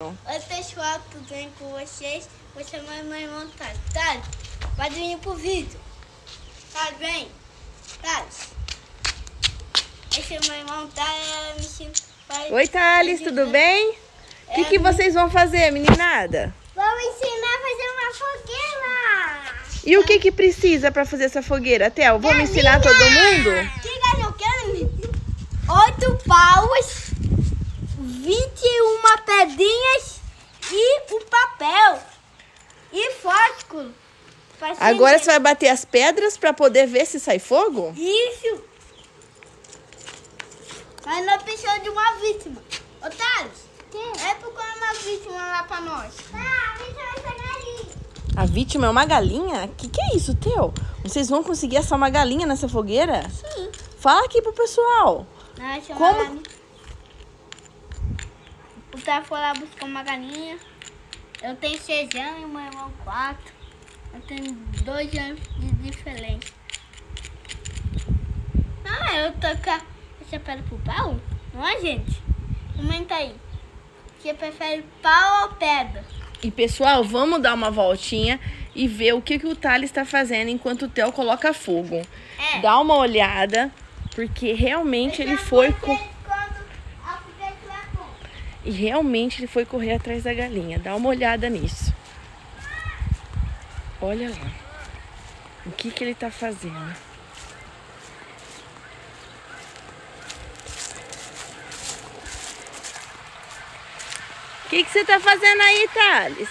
Oi pessoal, tudo bem com vocês? Vou chamar meu irmão Thales. Thales, pode vir pro vídeo. Thales, vem. Thales. Esse é meu irmão Thales. Oi Thales, tudo bem? O que vocês vão fazer, meninada? Vamos ensinar a fazer uma fogueira. E o que precisa para fazer essa fogueira, Theo? Vamos ensinar todo mundo? Diga, eu quero 8 paus, 21 pedrinhas e um papel e fósforo. Agora você vai bater as pedras para poder ver se sai fogo? Isso. Mas nós precisamos de uma vítima. Ô Thales, é procurar uma vítima lá pra nós. A vítima é essa galinha. A vítima é uma galinha? O que é isso, Theo? Vocês vão conseguir assar uma galinha nessa fogueira? Sim. Fala aqui pro pessoal. Como? O Thales foi lá buscar uma galinha. Eu tenho 6 anos e meu irmão 4. Eu tenho 2 anos de diferença. Eu tô com essa pedra pro pau? Não é, gente? Comenta aí. Você prefere pau ou pedra? E pessoal, vamos dar uma voltinha e ver o que o Thales está fazendo enquanto o Theo coloca fogo. Dá uma olhada, porque realmente ele foi... E realmente ele foi correr atrás da galinha. Dá uma olhada nisso. Olha lá. O que ele tá fazendo. O que você tá fazendo aí, Thales?